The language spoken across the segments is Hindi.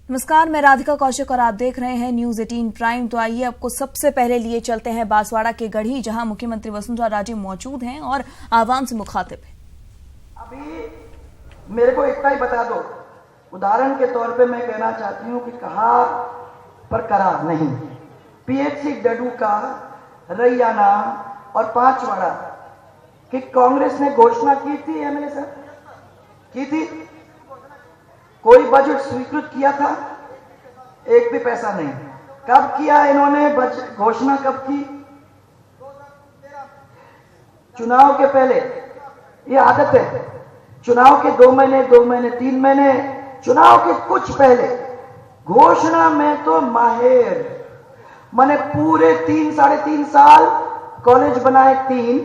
नमस्कार, मैं राधिका कौशिक और आप देख रहे हैं न्यूज 18 प्राइम। तो आइए आपको सबसे पहले लिए चलते हैं बांसवाड़ा के गढ़ी, जहां मुख्यमंत्री वसुंधरा राजे मौजूद हैं और आवाम से मुखातिब हैं। अभी मेरे को इतना ही बता दो, उदाहरण के तौर पे मैं कहना चाहती हूं कि कहा पर करा नहीं। पीएचसी डडू का, रैयाना और पांचवाड़ा कि कांग्रेस ने घोषणा की थी, एमएलए साहब की थी, कोई बजट स्वीकृत किया था? एक भी पैसा नहीं। कब किया इन्होंने घोषणा? कब की? चुनाव के पहले। ये आदत है, चुनाव के 2 महीने 3 महीने, चुनाव के कुछ पहले घोषणा में तो माहिर। मैंने पूरे 3-3.5 साल कॉलेज बनाए 3,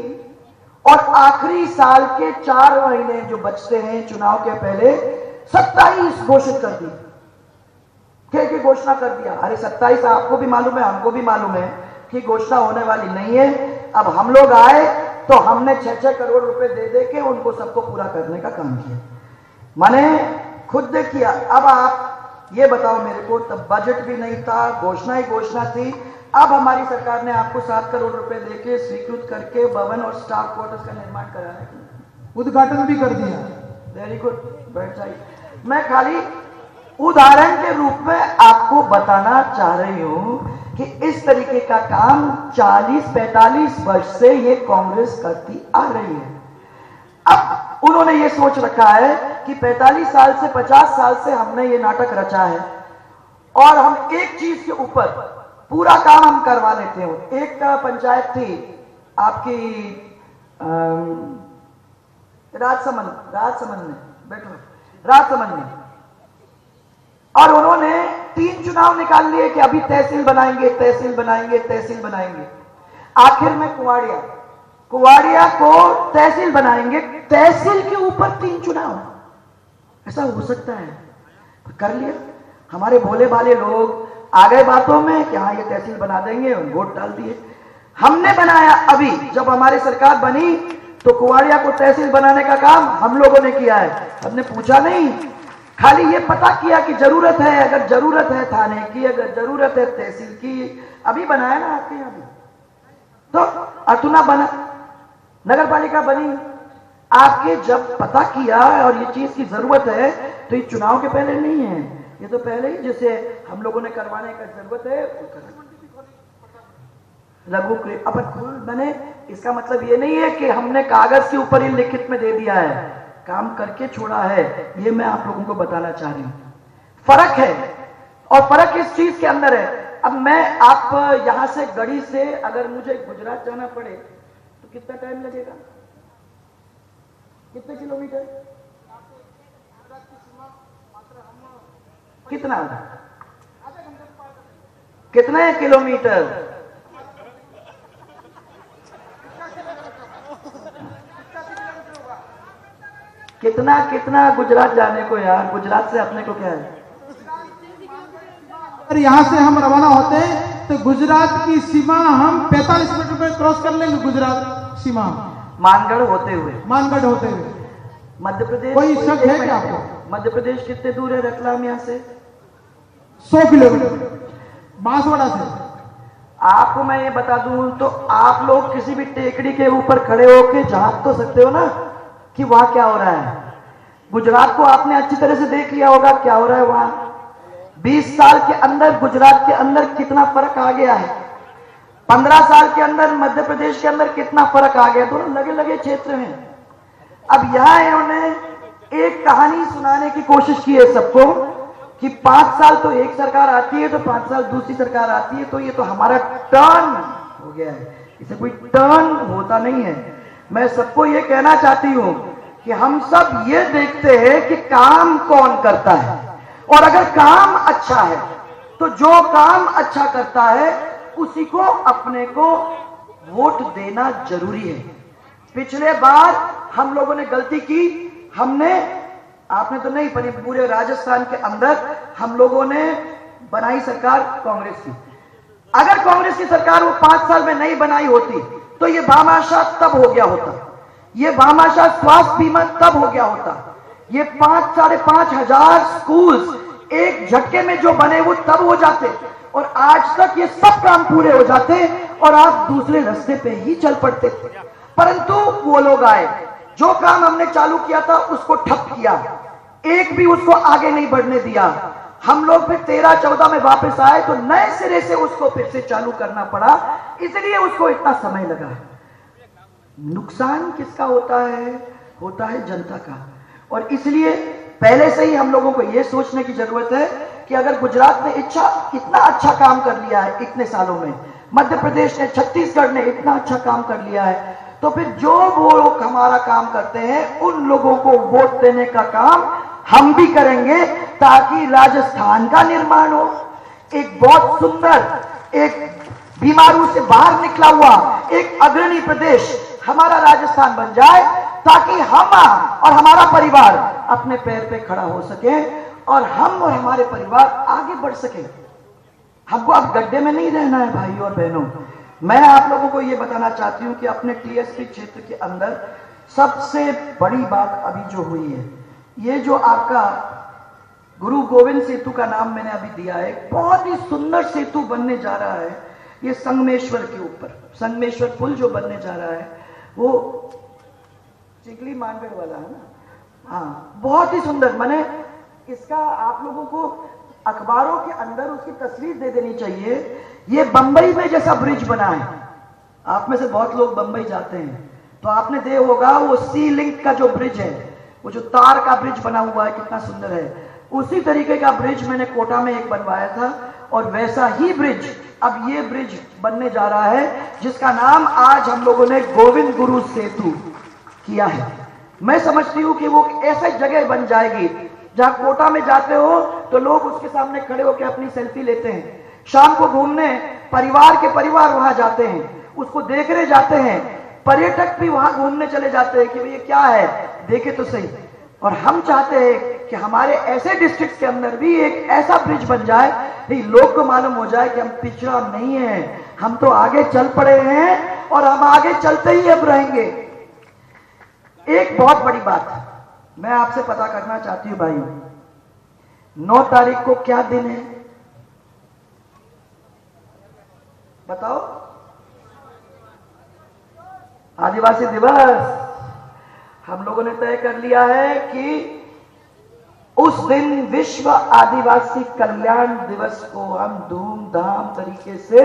और आखिरी साल के 4 महीने जो बचते हैं चुनाव के पहले 27 घोषित कर दी। क्या घोषणा कर दिया? अरे 27 आपको भी मालूम है, हमको भी मालूम है कि घोषणा होने वाली नहीं है। अब हम लोग आए तो हमने 6-6 करोड़ रुपए दे के उनको सबको पूरा करने का काम किया। मैंने खुद किया। अब आप ये बताओ मेरे को, तब बजट भी नहीं था, घोषणा ही घोषणा थी। अब हमारी सरकार ने आपको 7 करोड़ रुपए देके स्वीकृत करके भवन और स्टाफ क्वार्टर्स का निर्माण कराया, उद्घाटन भी कर दिया। वेरी गुड, बैठ जाइए। मैं खाली उदाहरण के रूप में आपको बताना चाह रही हूं कि इस तरीके का काम 40-45 वर्ष से ये कांग्रेस करती आ रही है। अब उन्होंने ये सोच रखा है कि 45 साल से 50 साल से हमने ये नाटक रचा है और हम एक चीज के ऊपर पूरा काम हम करवा लेते हैं। एक पंचायत थी आपकी राजसमंद में, और उन्होंने 3 चुनाव निकाल लिए कि अभी तहसील बनाएंगे। आखिर में कुवाड़िया को तहसील बनाएंगे। तहसील के ऊपर 3 चुनाव, ऐसा हो सकता है? कर लिया। हमारे भोले भाले लोग आ गए बातों में कि हाँ ये तहसील बना देंगे, वोट डाल दिए। हमने बनाया, अभी जब हमारी सरकार बनी तो कुवाड़िया को तहसील बनाने का काम हम लोगों ने किया है। हमने पूछा नहीं, खाली ये पता किया कि जरूरत है, अगर जरूरत है थाने की, अगर जरूरत है तहसील की। अभी बनाया ना आपके यहाँ भी, तो अतुना बना, नगर पालिका बनी। आपके जब पता किया और ये चीज की जरूरत है तो ये चुनाव के पहले नहीं है, ये तो पहले ही जैसे हम लोगों ने करवाने का जरूरत है लघु अपन मैंने। इसका मतलब ये नहीं है कि हमने कागज के ऊपर ही लिखित में दे दिया है, काम करके छोड़ा है। ये मैं आप लोगों को बताना चाह रही हूं। फर्क है, और फर्क इस चीज के अंदर है। अब मैं आप यहां से गढ़ी से अगर मुझे गुजरात जाना पड़े तो कितना टाइम लगेगा? कितने किलोमीटर? कितना? कितने किलोमीटर? कितना गुजरात जाने को यार? गुजरात से अपने को क्या है? अगर यहाँ से हम रवाना होते हैं तो गुजरात की सीमा हम 45 मिनट में क्रॉस कर लेंगे। गुजरात सीमा मानगढ़ होते हुए मध्य प्रदेश। कोई शक है क्या आपको? मध्य प्रदेश कितने दूर है रतलाम यहाँ से? 100 किलोमीटर बांसवाड़ा से। आपको मैं ये बता दूं तो आप लोग किसी भी टेकड़ी के ऊपर खड़े होकर झांक तो सकते हो ना कि वहां क्या हो रहा है। गुजरात को आपने अच्छी तरह से देख लिया होगा क्या हो रहा है वहां। 20 साल के अंदर गुजरात के अंदर कितना फर्क आ गया है। 15 साल के अंदर मध्य प्रदेश के अंदर कितना फर्क आ गया। दोनों लगे लगे क्षेत्र हैं। अब यहां इन्होंने एक कहानी सुनाने की कोशिश की है सबको कि 5 साल तो एक सरकार आती है तो 5 साल दूसरी सरकार आती है, तो ये तो हमारा टर्न हो गया है। इसे कोई टर्न होता नहीं है। मैं सबको ये कहना चाहती हूं कि हम सब ये देखते हैं कि काम कौन करता है, और अगर काम अच्छा है तो जो काम अच्छा करता है उसी को अपने को वोट देना जरूरी है। पिछले बार हम लोगों ने गलती की, हमने, आपने तो नहीं पर पूरे राजस्थान के अंदर हम लोगों ने बनाई सरकार कांग्रेस की। अगर कांग्रेस की सरकार वो 5 साल में नहीं बनाई होती तो ये भामाशाह तब हो गया होता, ये भामाशाह स्वास्थ्य बीमा तब हो गया होता, ये 5-5.5 हजार स्कूल्स एक झटके में जो बने वो तब हो जाते, और आज तक ये सब काम पूरे हो जाते और आप दूसरे रास्ते पे ही चल पड़ते। परंतु वो लोग आए, जो काम हमने चालू किया था उसको ठप किया, एक भी उसको आगे नहीं बढ़ने दिया। हम लोग फिर 13-14 में वापस आए तो नए सिरे से उसको फिर से चालू करना पड़ा, इसलिए उसको इतना समय लगा। नुकसान किसका होता है? होता है जनता का। और इसलिए पहले से ही हम लोगों को यह सोचने की जरूरत है कि अगर गुजरात ने इतना अच्छा काम कर लिया है इतने सालों में, मध्य प्रदेश ने, छत्तीसगढ़ ने इतना अच्छा काम कर लिया है, तो फिर जो वो लोग हमारा काम करते हैं उन लोगों को वोट देने का काम हम भी करेंगे, ताकि राजस्थान का निर्माण हो, एक बहुत सुंदर, एक बीमारू से बाहर निकला हुआ एक अग्रणी प्रदेश हमारा राजस्थान बन जाए, ताकि हम और हमारा परिवार अपने पैर पे खड़ा हो सके और हम और हमारे परिवार आगे बढ़ सके। हमको अब गड्ढे में नहीं रहना है भाई और बहनों। मैं आप लोगों को यह बताना चाहती हूं कि अपने टीएसपी क्षेत्र के अंदर सबसे बड़ी बात अभी जो हुई है, ये जो आपका गुरु गोविंद सेतु का नाम मैंने अभी दिया है, बहुत ही सुंदर सेतु बनने जा रहा है। ये संगमेश्वर के ऊपर, संगमेश्वर पुल जो बनने जा रहा है वो चिखली मानगढ़ वाला है ना। हाँ, बहुत ही सुंदर। मैंने इसका आप लोगों को अखबारों के अंदर उसकी तस्वीर दे देनी चाहिए। ये बंबई में जैसा ब्रिज बना है, आप में से बहुत लोग बंबई जाते हैं तो आपने देखा होगा वो सी लिंक का जो ब्रिज है, वो जो तार का ब्रिज बना हुआ है, कितना सुंदर है। उसी तरीके का ब्रिज मैंने कोटा में एक बनवाया था, और वैसा ही ब्रिज अब ये ब्रिज बनने जा रहा है, जिसका नाम आज हम लोगों ने गोविंद गुरु सेतु किया है। मैं समझती हूं कि वो ऐसी जगह बन जाएगी जहां कोटा में जाते हो तो लोग उसके सामने खड़े होकर अपनी सेल्फी लेते हैं, शाम को घूमने परिवार के परिवार वहां जाते हैं, उसको देखने जाते हैं, पर्यटक भी वहां घूमने चले जाते हैं कि ये क्या है, देखे तो सही। और हम चाहते हैं कि हमारे ऐसे डिस्ट्रिक्ट के अंदर भी एक ऐसा ब्रिज बन जाए कि लोग को मालूम हो जाए कि हम पिछड़ा नहीं है, हम तो आगे चल पड़े हैं और हम आगे चलते ही अब रहेंगे। एक बहुत बड़ी बात मैं आपसे पता करना चाहती हूं भाइयों, 9 तारीख को क्या दिन है बताओ? आदिवासी दिवस। हम लोगों ने तय कर लिया है कि उस दिन विश्व आदिवासी कल्याण दिवस को हम धूमधाम तरीके से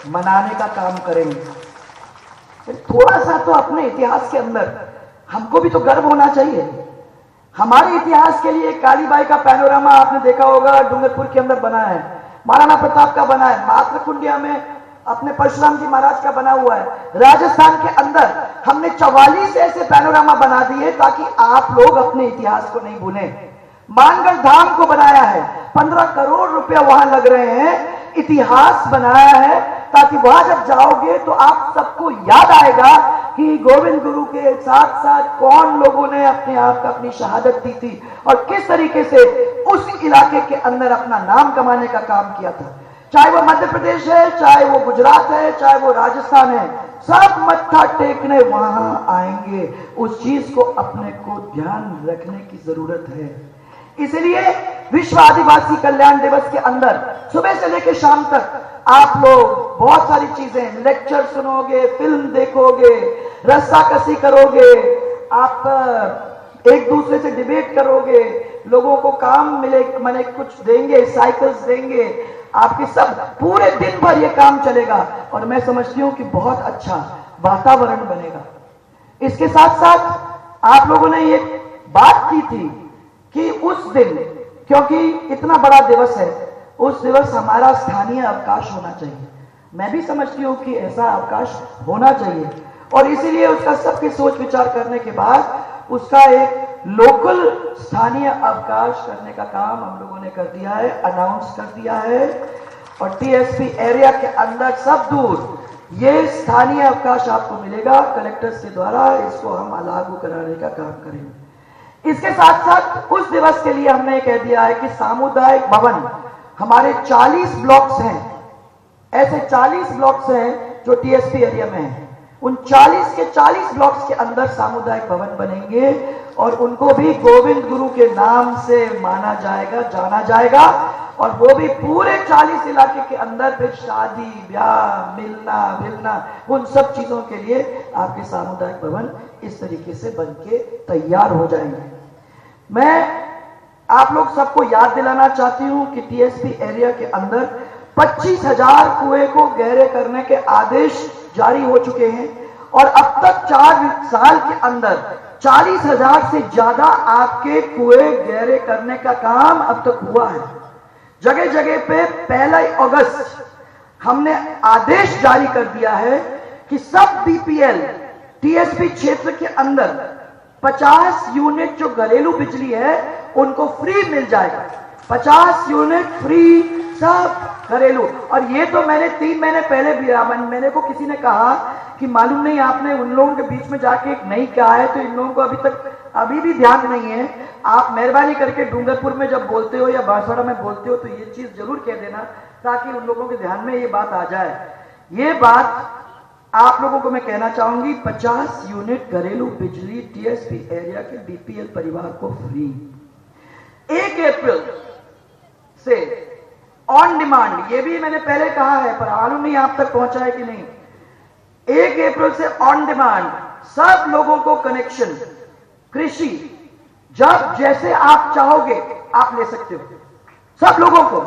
मनाने का काम करेंगे। थोड़ा सा तो अपने इतिहास के अंदर हमको भी तो गर्व होना चाहिए। हमारे इतिहास के लिए कालीबाई का पैनोरामा आपने देखा होगा, डूंगरपुर के अंदर बना है, महाराणा प्रताप का बना है, मातृकुंडिया में अपने परशुराम जी महाराज का बना हुआ है। राजस्थान के अंदर हमने 44 ऐसे पैनोरामा बना दिए ताकि आप लोग अपने इतिहास को नहीं भूलें। मानगढ़ धाम को बनाया है, 15 करोड़ रुपया वहां लग रहे हैं, इतिहास बनाया है ताकि वहां जब जाओगे तो आप सबको याद आएगा कि गोविंद गुरु के साथ साथ कौन लोगों ने अपने आप का अपनी शहादत दी थी और किस तरीके से उस इलाके के अंदर अपना नाम कमाने का काम किया था। चाहे वो मध्य प्रदेश है, चाहे वो गुजरात है, चाहे वो राजस्थान है, सब मत्था टेकने वहां आएंगे। उस चीज को अपने को ध्यान रखने की जरूरत है। इसलिए विश्व आदिवासी कल्याण दिवस के अंदर सुबह से लेकर शाम तक आप लोग बहुत सारी चीजें, लेक्चर सुनोगे, फिल्म देखोगे, रस्साकसी करोगे, आप एक दूसरे से डिबेट करोगे, लोगों को काम मिले, माने कुछ देंगे, साइकिल्स देंगे, आपके सब पूरे दिन भर ये काम चलेगा और मैं समझती हूं कि बहुत अच्छा वातावरण बनेगा। इसके साथ साथ आप लोगों ने ये बात की थी कि उस दिन, क्योंकि इतना बड़ा दिवस है, उस दिवस हमारा स्थानीय अवकाश होना चाहिए। मैं भी समझती हूं कि ऐसा अवकाश होना चाहिए और इसीलिए उसका सबके सोच विचार करने के बाद उसका एक लोकल स्थानीय अवकाश करने का काम हम लोगों ने कर दिया है, अनाउंस कर दिया है। और टीएसपी एरिया के अंदर सब दूर ये स्थानीय अवकाश आपको मिलेगा कलेक्टर्स के द्वारा, इसको हम लागू कराने का काम करेंगे। इसके साथ साथ उस दिवस के लिए हमने कह दिया है कि सामुदायिक भवन, हमारे 40 ब्लॉक्स हैं, ऐसे 40 ब्लॉक्स हैं जो टीएसपी एरिया में हैं, उन 40 के 40 ब्लॉक्स के अंदर सामुदायिक भवन बनेंगे और उनको भी गोविंद गुरु के नाम से माना जाएगा, जाना जाएगा। और वो भी पूरे 40 इलाके के अंदर फिर शादी ब्याह मिलना उन सब चीजों के लिए आपके सामुदायिक भवन इस तरीके से बन के तैयार हो जाएंगे। मैं आप लोग सबको याद दिलाना चाहती हूं कि टीएसपी एरिया के अंदर 25,000 कुएं को गहरे करने के आदेश जारी हो चुके हैं और अब तक 4 साल के अंदर 40,000 से ज्यादा आपके कुएं गहरे करने का काम अब तक हुआ है। जगह जगह पे 1 अगस्त हमने आदेश जारी कर दिया है कि सब बीपीएल टीएसपी क्षेत्र के अंदर 50 यूनिट जो घरेलू बिजली है उनको फ्री मिल जाएगा। 50 यूनिट फ्री सब घरेलू। और ये तो मैंने 3 महीने पहले भी मैंने को किसी ने कहा कि मालूम नहीं आपने उन लोगों के बीच में जाके एक नहीं कहा है, तो इन लोगों को अभी भी ध्यान नहीं है। आप मेहरबानी करके डूंगरपुर में जब बोलते हो या बांसवाड़ा में बोलते हो तो ये चीज जरूर कह देना ताकि उन लोगों के ध्यान में ये बात आ जाए। ये बात आप लोगों को मैं कहना चाहूंगी, 50 यूनिट घरेलू बिजली टीएसपी एरिया के बीपीएल परिवार को फ्री। 1 अप्रैल से ऑन डिमांड, ये भी मैंने पहले कहा है पर मालूम नहीं आप तक पहुंचा है कि नहीं। 1 अप्रैल से ऑन डिमांड सब लोगों को कनेक्शन कृषि जब जैसे आप चाहोगे आप ले सकते हो। सब लोगों को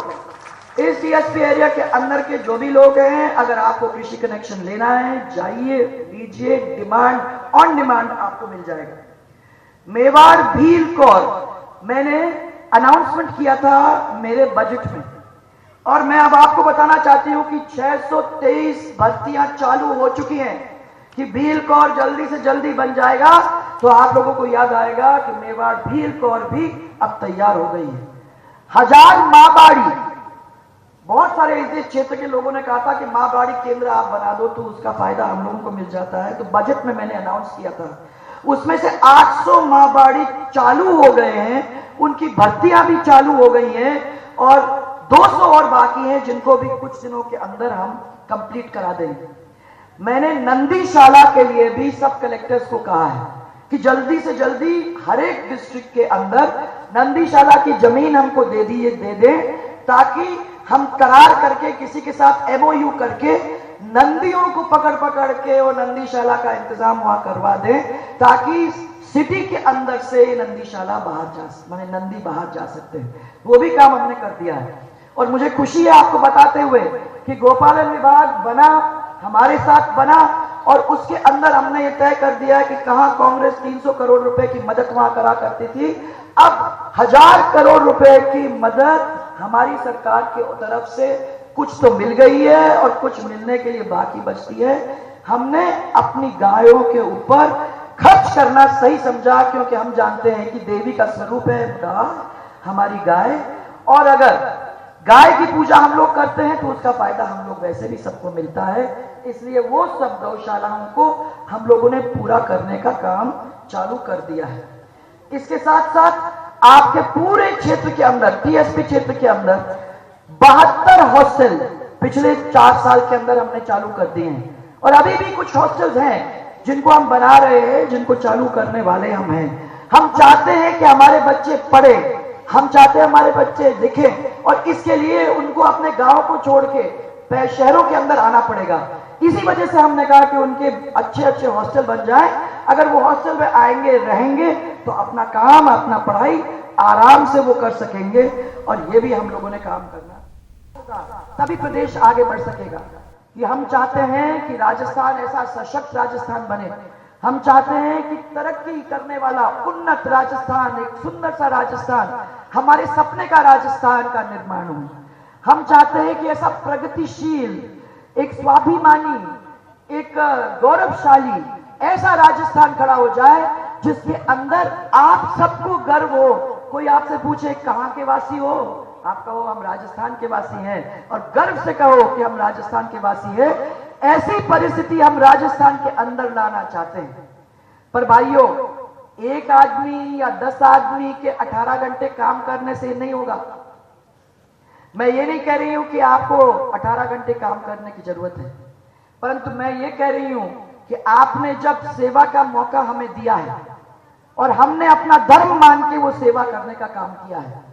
इस टीएसपी एरिया के अंदर के जो भी लोग हैं, अगर आपको कृषि कनेक्शन लेना है जाइए लीजिए, डिमांड ऑन डिमांड आपको मिल जाएगा। मेवाड़ भील कौर मैंने अनाउंसमेंट किया था मेरे बजट में और मैं अब आपको बताना चाहती हूं कि 623 भर्तियां चालू हो चुकी हैं कि भील कौर जल्दी से जल्दी बन जाएगा तो आप लोगों को याद आएगा कि मेवाड़ भील कौर भी अब तैयार हो गई है। 1000 मां बाड़ी, बहुत सारे इस क्षेत्र के लोगों ने कहा था कि मां बाड़ी केंद्र आप बना दो तो उसका फायदा हम लोगों को मिल जाता है, तो बजट में मैंने अनाउंस किया था। उसमें से 800 मां बाड़ी चालू हो गए हैं, उनकी भर्तियां भी चालू हो गई हैं और 200 और बाकी हैं जिनको भी कुछ दिनों के अंदर हम कंप्लीट करा देंगे। मैंने नंदीशाला के लिए भी सब कलेक्टर्स को कहा है कि जल्दी से जल्दी हर एक डिस्ट्रिक्ट के अंदर नंदीशाला की जमीन हमको दे दें ताकि हम करार करके किसी के साथ एमओयू करके नंदियों को पकड़ के और नंदीशाला का इंतजाम वहां करवा दें ताकि सिटी के अंदर से नंदीशाला नंदी बाहर जा सकते हैं। वो भी काम हमने कर दिया है और मुझे खुशी है आपको बताते हुए कि गोपालन विभाग बना, हमारे साथ बना और उसके अंदर हमने ये तय कर दिया कि कहां कांग्रेस 300 करोड़ रुपए की मदद वहां करा करती थी, अब 1000 करोड़ रुपए की मदद हमारी सरकार की तरफ से कुछ तो मिल गई है और कुछ मिलने के लिए बाकी बचती है। हमने अपनी गायों के ऊपर खर्च करना सही समझा क्योंकि हम जानते हैं कि देवी का स्वरूप है हमारी गाय, और अगर गाय की पूजा हम लोग करते हैं तो उसका फायदा हम लोग वैसे भी सबको मिलता है, इसलिए वो सब गौशालाओं को हम लोगों ने पूरा करने का काम चालू कर दिया है। इसके साथ साथ आपके पूरे क्षेत्र के अंदर, टीएसपी क्षेत्र के अंदर 72 हॉस्टल पिछले 4 साल के अंदर हमने चालू कर दिए हैं और अभी भी कुछ हॉस्टल्स हैं जिनको हम बना रहे हैं, जिनको चालू करने वाले हम हैं। हम चाहते हैं कि हमारे बच्चे पढ़े, हम चाहते हैं हमारे बच्चे लिखें और इसके लिए उनको अपने गांव को छोड़ के शहरों के अंदर आना पड़ेगा। इसी वजह से हमने कहा कि उनके अच्छे अच्छे हॉस्टल बन जाए, अगर वो हॉस्टल में आएंगे रहेंगे तो अपना काम अपना पढ़ाई आराम से वो कर सकेंगे और ये भी हम लोगों ने काम करना, तभी प्रदेश आगे बढ़ सकेगा। कि हम चाहते हैं कि राजस्थान ऐसा सशक्त राजस्थान बने, हम चाहते हैं कि तरक्की करने वाला उन्नत राजस्थान, एक सुंदर सा राजस्थान, हमारे सपने का राजस्थान का निर्माण हो। हम चाहते हैं कि ऐसा प्रगतिशील, एक स्वाभिमानी, एक गौरवशाली ऐसा राजस्थान खड़ा हो जाए जिसके अंदर आप सबको गर्व हो। कोई आपसे पूछे कहां के वासी हो, आप कहो हम राजस्थान के वासी हैं और गर्व से कहो कि हम राजस्थान के वासी हैं। ऐसी परिस्थिति हम राजस्थान के अंदर लाना चाहते हैं। पर भाइयों, एक आदमी या 10 आदमी के 18 घंटे काम करने से नहीं होगा। मैं ये नहीं कह रही हूं कि आपको 18 घंटे काम करने की जरूरत है, परंतु मैं ये कह रही हूं कि आपने जब सेवा का मौका हमें दिया है और हमने अपना धर्म मान के वो सेवा करने का काम किया है।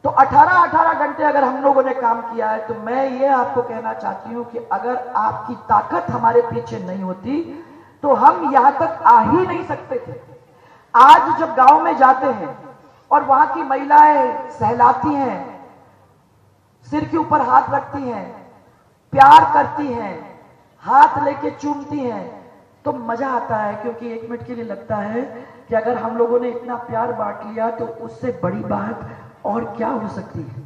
तो 18-18 घंटे अगर हम लोगों ने काम किया है, तो मैं ये आपको कहना चाहती हूं कि अगर आपकी ताकत हमारे पीछे नहीं होती तो हम यहां तक आ ही नहीं सकते थे। आज जब गांव में जाते हैं और वहां की महिलाएं सहलाती हैं, सिर के ऊपर हाथ रखती हैं, प्यार करती हैं, हाथ लेके चूमती हैं, तो मजा आता है। क्योंकि एक मिनट के लिए लगता है कि अगर हम लोगों ने इतना प्यार बांट लिया तो उससे बड़ी बात और क्या हो सकती है।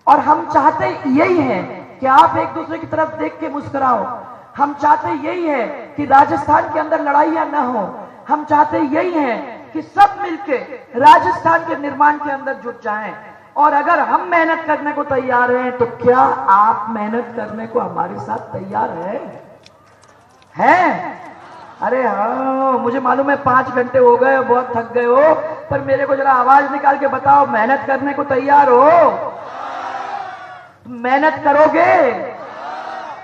और हम चाहते यही है कि आप एक दूसरे की तरफ देख के मुस्कुराओ। हम चाहते यही है कि राजस्थान के अंदर लड़ाइयां ना हो। हम चाहते यही है कि सब मिलके राजस्थान के निर्माण के अंदर जुट जाएं। और अगर हम मेहनत करने को तैयार हैं, तो क्या आप मेहनत करने को हमारे साथ तैयार हैं? अरे हाँ, मुझे मालूम है 5 घंटे हो गए, बहुत थक गए हो, पर मेरे को जरा आवाज निकाल के बताओ, मेहनत करने को तैयार हो? मेहनत करोगे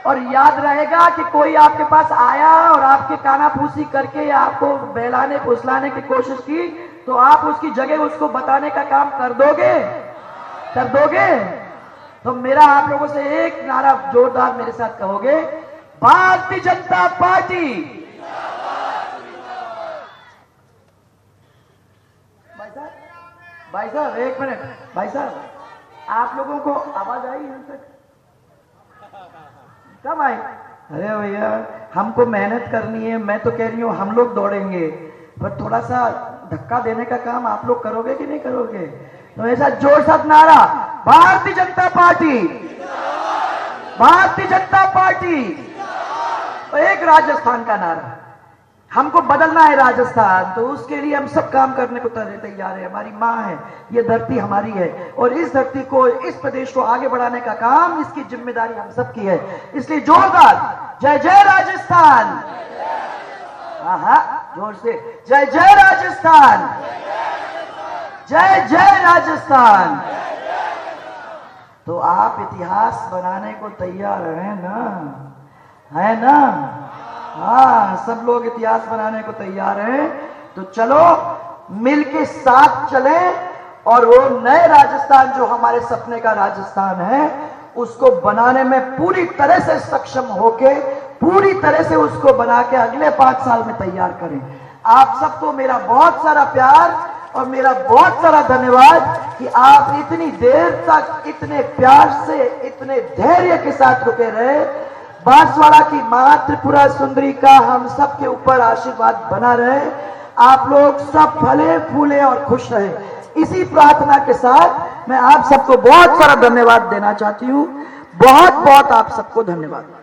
और याद रहेगा कि कोई आपके पास आया और आपके कानाफूसी करके आपको बहलाने फुसलाने की कोशिश की, तो आप उसकी जगह उसको बताने का काम कर दोगे? तो मेरा आप लोगों से एक नारा जोरदार मेरे साथ कहोगे, भारतीय जनता पार्टी। भाई साहब एक मिनट, भाई साहब आप लोगों को आवाज आई यहाँ तक? कब आई? अरे भैया हमको मेहनत करनी है, मैं तो कह रही हूँ हम लोग दौड़ेंगे, पर थोड़ा सा धक्का देने का काम आप लोग करोगे कि नहीं करोगे? तो ऐसा जोर साथ नारा, भारतीय जनता पार्टी, भारतीय जनता पार्टी। तो एक राजस्थान का नारा, हमको बदलना है राजस्थान, तो उसके लिए हम सब काम करने को तैयार है। हमारी माँ है, ये धरती हमारी है, और इस धरती को, इस प्रदेश को आगे बढ़ाने का काम, इसकी जिम्मेदारी हम सब की है। इसलिए जोरदार जय जय राजस्थान। हाँ, जोर से जय जय राजस्थान, जय जय राजस्थान। तो आप इतिहास बनाने को तैयार हैं ना? है ना? हाँ, सब लोग इतिहास बनाने को तैयार हैं। तो चलो मिलके साथ चले और वो नए राजस्थान जो हमारे सपने का राजस्थान है, उसको बनाने में पूरी तरह से सक्षम होके, पूरी तरह से उसको बना के अगले 5 साल में तैयार करें। आप सबको मेरा बहुत सारा प्यार और मेरा बहुत सारा धन्यवाद कि आप इतनी देर तक इतने प्यार से, इतने धैर्य के साथ रुके रहे। बांसवाड़ा की मां त्रिपुरा सुंदरी का हम सब के ऊपर आशीर्वाद बना रहे। आप लोग सब फले फूले और खुश रहे। इसी प्रार्थना के साथ मैं आप सबको बहुत सारा धन्यवाद देना चाहती हूँ। बहुत बहुत आप सबको धन्यवाद।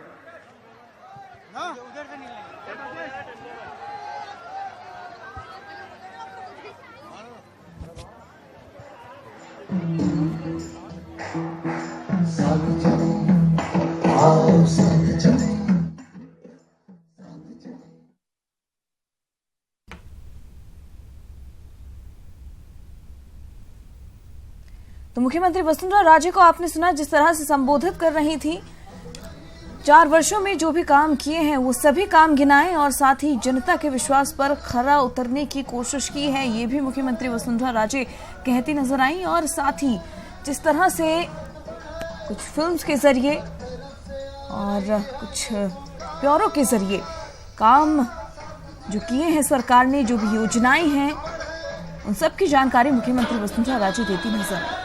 तो मुख्यमंत्री वसुंधरा राजे को आपने सुना जिस तरह से संबोधित कर रही थी। 4 वर्षों में जो भी काम किए हैं वो सभी काम गिनाए और साथ ही जनता के विश्वास पर खरा उतरने की कोशिश की है, ये भी मुख्यमंत्री वसुंधरा राजे कहती नजर आई। और साथ ही जिस तरह से कुछ फिल्म्स के जरिए और कुछ ब्यूरो के जरिए काम जो किए हैं सरकार ने, जो भी योजनाएं हैं, उन सब की जानकारी मुख्यमंत्री वसुंधरा राजे देती नजर आई।